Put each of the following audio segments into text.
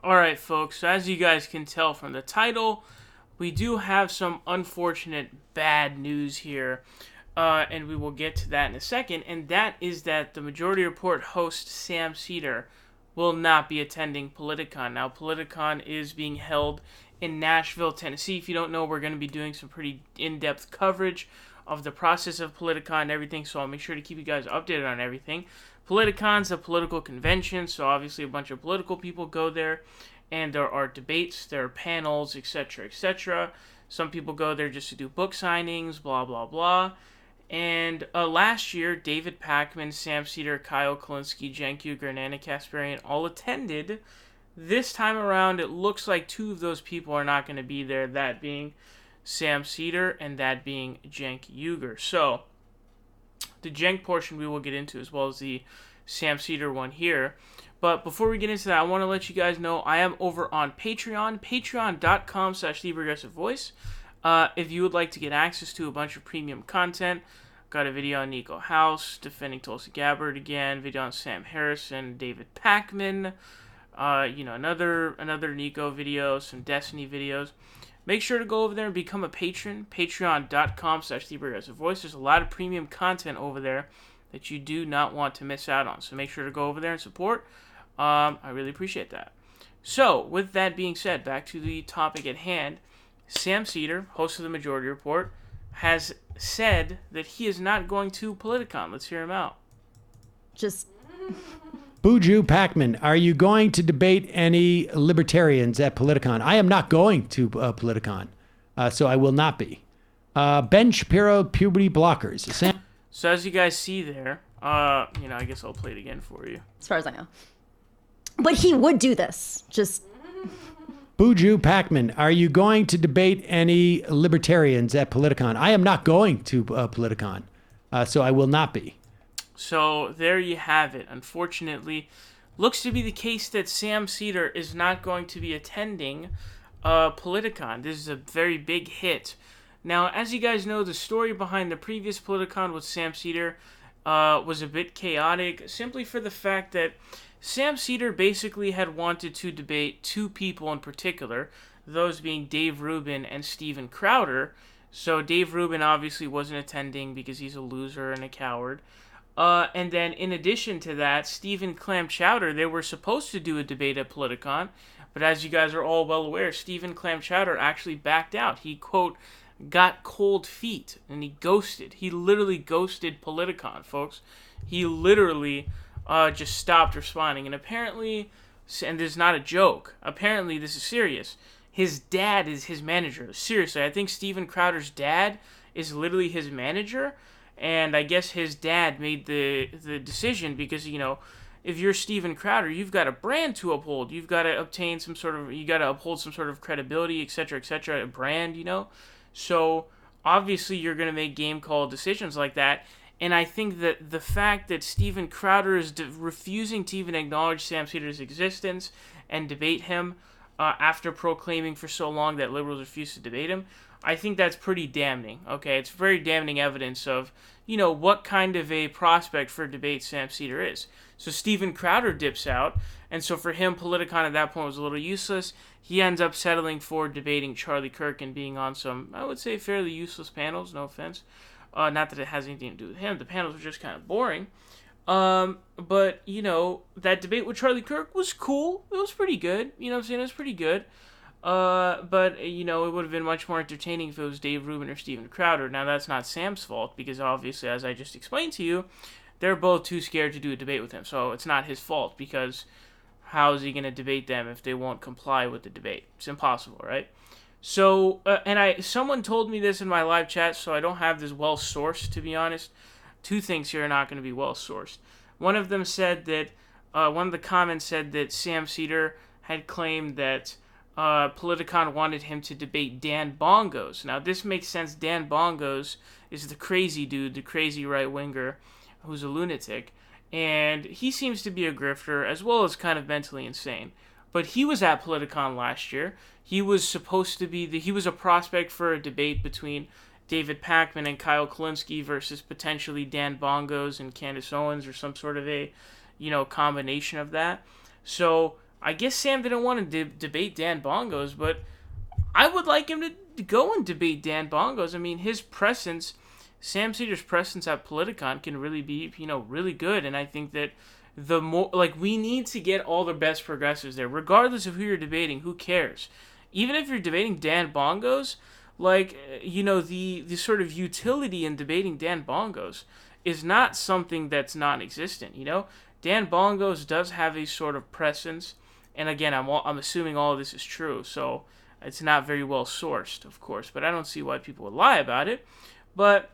Alright, folks, so as you guys can tell from the title, we do have some unfortunate bad news here, and we will get to that in a second, and that is that the Majority Report host Sam Seder will not be attending POLITICON. Now, POLITICON is being held in Nashville, Tennessee. If you don't know, we're going to be doing some pretty in-depth coverage of the process of POLITICON and everything, so I'll make sure to keep you guys updated on everything. POLITICON's a political convention, so obviously a bunch of political people go there, and there are debates, there are panels, etc., etc. Some people go there just to do book signings, blah, blah, blah. And last year, David Pakman, Sam Seder, Kyle Kulinski, Cenk Uygur, and Anna Kasparian all attended. This time around, it looks like two of those people are not going to be there, that being Sam Seder and that being Cenk Uygur. So, the Cenk portion we will get into, as well as the Sam Seder one here. But before we get into that, I want to let you guys know I am over on Patreon, patreon.com/theprogressivevoice. If you would like to get access to a bunch of premium content, got a video on Nico House, defending Tulsi Gabbard again, video on Sam Harrison, David Pakman, another Nico video, some Destiny videos. Make sure to go over there and become a patron, patreon.com/theprogressivevoice. There's a lot of premium content over there that you do not want to miss out on. So make sure to go over there and support. I really appreciate that. So, with that being said, back to the topic at hand. Sam Seder, host of the Majority Report, has said that he is not going to POLITICON. Let's hear him out. Buju Pakman, are you going to debate any libertarians at POLITICON? I am not going to POLITICON, so I will not be. Ben Shapiro, puberty blockers. So as you guys see there, I guess I'll play it again for you. As far as I know. But he would do this. Buju Pakman, are you going to debate any libertarians at POLITICON? I am not going to POLITICON, so I will not be. So there you have it. Unfortunately, looks to be the case that Sam Seder is not going to be attending POLITICON. This is a very big hit. Now, as you guys know, the story behind the previous POLITICON with Sam Seder was a bit chaotic, simply for the fact that Sam Seder basically had wanted to debate two people in particular, those being Dave Rubin and Steven Crowder. So Dave Rubin obviously wasn't attending because he's a loser and a coward. And then in addition to that, Stephen Clam Chowder, they were supposed to do a debate at POLITICON, but as you guys are all well aware, Stephen Clam Chowder actually backed out. He, quote, got cold feet, and he ghosted. He literally ghosted POLITICON, folks. He literally just stopped responding. And apparently, and this is not a joke, apparently this is serious, his dad is his manager. Seriously, I think Steven Crowder's dad is literally his manager, and I guess his dad made the decision because, if you're Steven Crowder, you've got a brand to uphold. You've got to uphold some sort of credibility, etc., a brand, So, obviously, you're going to make game call decisions like that. And I think that the fact that Steven Crowder is refusing to even acknowledge Sam Seder's existence and debate him after proclaiming for so long that liberals refuse to debate him, I think that's pretty damning, okay? It's very damning evidence of, what kind of a prospect for debate Sam Seder is. So Steven Crowder dips out, and so for him, POLITICON at that point was a little useless. He ends up settling for debating Charlie Kirk and being on some, I would say, fairly useless panels, no offense. Not that it has anything to do with him. The panels were just kind of boring. But, that debate with Charlie Kirk was cool. It was pretty good. You know what I'm saying? It was pretty good. But, it would have been much more entertaining if it was Dave Rubin or Steven Crowder. Now, that's not Sam's fault, because obviously, as I just explained to you, they're both too scared to do a debate with him. So it's not his fault, because how is he going to debate them if they won't comply with the debate? It's impossible, right? So, someone told me this in my live chat, so I don't have this well-sourced, to be honest. Two things here are not going to be well-sourced. One of them said that, one of the comments said that Sam Seder had claimed that POLITICON wanted him to debate Dan Bongos. Now, this makes sense. Dan Bongos is the crazy dude, the crazy right-winger, who's a lunatic. And he seems to be a grifter, as well as kind of mentally insane. But he was at POLITICON last year. He was supposed to be he was a prospect for a debate between David Pakman and Kyle Kulinski versus potentially Dan Bongos and Candace Owens, or some sort of a, combination of that. So I guess Sam didn't want to debate Dan Bongos, but I would like him to go and debate Dan Bongos. I mean, his presence, Sam Seder's presence at Politicon can really be, really good. And I think that the more, we need to get all the best progressives there, regardless of who you're debating. Who cares? Even if you're debating Dan Bongos, the sort of utility in debating Dan Bongos is not something that's non-existent. Dan Bongos does have a sort of presence, and again, I'm assuming all of this is true, so it's not very well sourced, of course, but I don't see why people would lie about it. But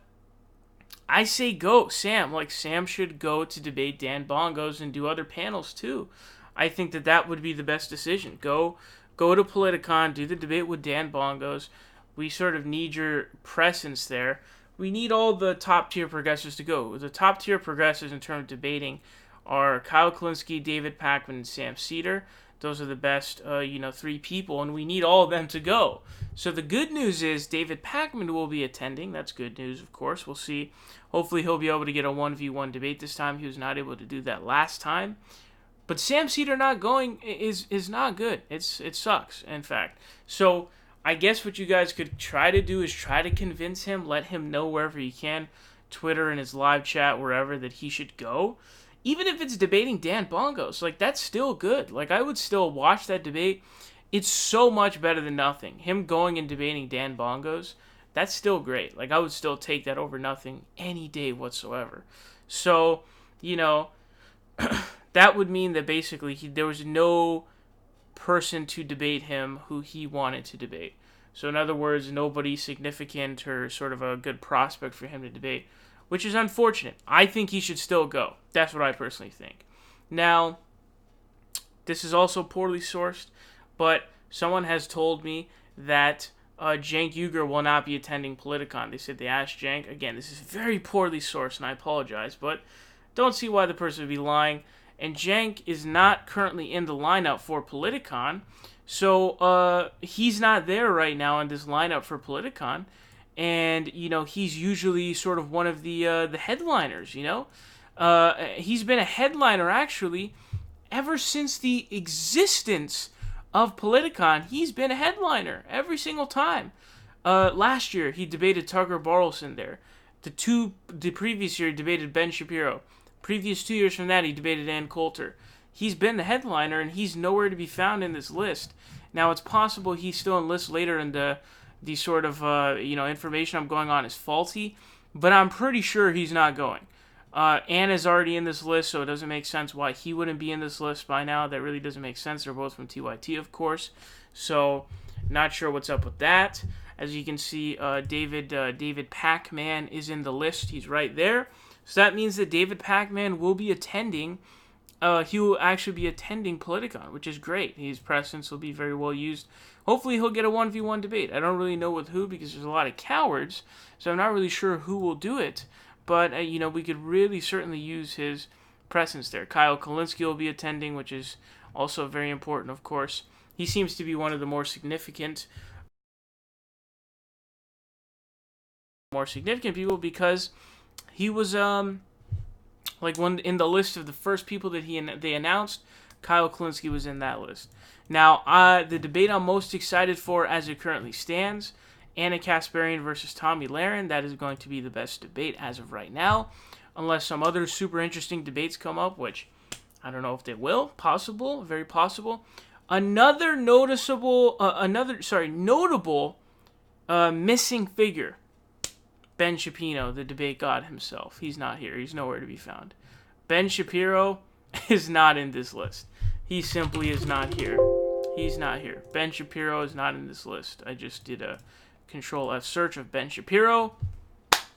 I say go, Sam. Sam should go to debate Dan Bongos and do other panels too. I think that would be the best decision. Go to Politicon, do the debate with Dan Bongos. We sort of need your presence there. We need all the top-tier progressives to go. The top-tier progressives in terms of debating are Kyle Kulinski, David Pakman, and Sam Seder. Those are the best, 3 people, and we need all of them to go. So the good news is David Pakman will be attending. That's good news, of course. We'll see. Hopefully he'll be able to get a 1v1 debate this time. He was not able to do that last time. But Sam Seder not going is not good. It sucks, in fact. So I guess what you guys could try to do is try to convince him, let him know wherever you can, Twitter and his live chat, wherever, that he should go. Even if it's debating Dan Bongos, that's still good. I would still watch that debate. It's so much better than nothing. Him going and debating Dan Bongos, that's still great. I would still take that over nothing any day whatsoever. So, that would mean that basically there was no person to debate him who he wanted to debate. So in other words, nobody significant or sort of a good prospect for him to debate, which is unfortunate. I think he should still go. That's what I personally think. Now, this is also poorly sourced, but someone has told me that Cenk Uygur will not be attending Politicon. They said they asked Cenk. Again, this is very poorly sourced, and I apologize, but don't see why the person would be lying. And Cenk is not currently in the lineup for Politicon, so he's not there right now in this lineup for Politicon. And, he's usually sort of one of the headliners, He's been a headliner, actually, ever since the existence of Politicon. He's been a headliner every single time. Last year, he debated Tucker Carlson there. The previous year, he debated Ben Shapiro. Previous 2 years from that, he debated Ann Coulter. He's been the headliner, and he's nowhere to be found in this list. Now, it's possible he's still in lists later, and the sort of, information I'm going on is faulty, but I'm pretty sure he's not going. Ann is already in this list, so it doesn't make sense why he wouldn't be in this list by now. That really doesn't make sense. They're both from TYT, of course. So, not sure what's up with that. As you can see, David Pakman is in the list. He's right there. So that means that David Pakman will be attending. He will actually be attending Politicon, which is great. His presence will be very well used. Hopefully he'll get a 1v1 debate. I don't really know with who because there's a lot of cowards, so I'm not really sure who will do it. But, we could really certainly use his presence there. Kyle Kulinski will be attending, which is also very important, of course. He seems to be one of the more significant people because he was one in the list of the first people that they announced. Kyle Kulinski was in that list. Now, the debate I'm most excited for as it currently stands, Anna Kasparian versus Tommy Lahren. That is going to be the best debate as of right now, unless some other super interesting debates come up, which I don't know if they will. Possible, very possible. Another notable missing figure. Ben Shapiro, the debate god himself. He's not here. He's nowhere to be found. Ben Shapiro is not in this list. He simply is not here. He's not here. Ben Shapiro is not in this list. I just did a Control F search of Ben Shapiro.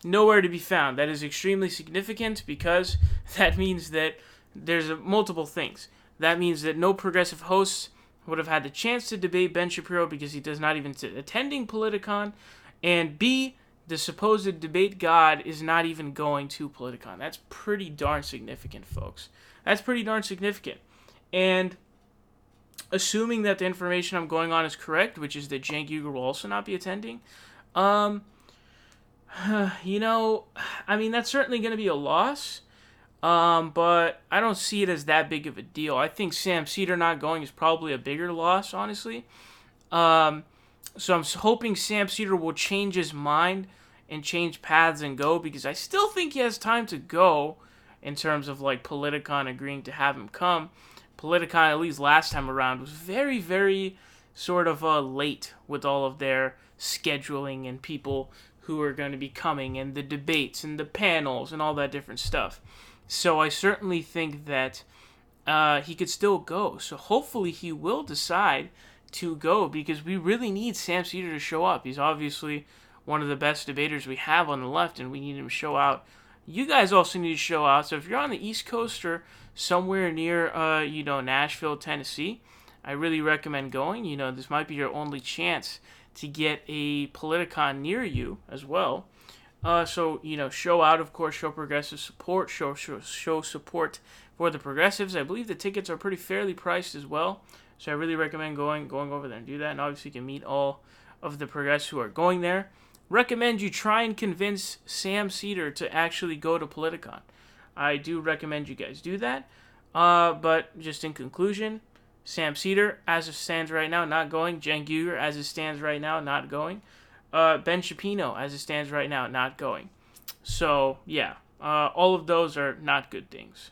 Nowhere to be found. That is extremely significant because that means that there's multiple things. That means that no progressive hosts would have had the chance to debate Ben Shapiro because he does not even attending Politicon. And B, the supposed debate god is not even going to Politicon. That's pretty darn significant, folks. That's pretty darn significant. And assuming that the information I'm going on is correct, which is that Cenk Uygur will also not be attending, that's certainly going to be a loss. But I don't see it as that big of a deal. I think Sam Cedar not going is probably a bigger loss, honestly. So I'm hoping Sam Cedar will change his mind and change paths and go, because I still think he has time to go in terms of like Politicon agreeing to have him come. Politicon, at least last time around, was very, very sort of late with all of their scheduling and people who are going to be coming and the debates and the panels and all that different stuff. So I certainly think that he could still go. So hopefully he will decide to go, because we really need Sam Cedar to show up. He's obviously one of the best debaters we have on the left, and we need him to show out. You guys also need to show out. So if you're on the East Coast or somewhere near, Nashville, Tennessee, I really recommend going. This might be your only chance to get a Politicon near you as well. So show out, of course, show progressive support, show support for the progressives. I believe the tickets are pretty fairly priced as well. So I really recommend going over there and do that. And obviously you can meet all of the progressives who are going there. Recommend you try and convince Sam Cedar to actually go to Politicon. I do recommend you guys do that. But just in conclusion, Sam Cedar, as it stands right now, not going. Cenk Uygur, as it stands right now, not going. Ben Shapiro, as it stands right now, not going. So, yeah, all of those are not good things.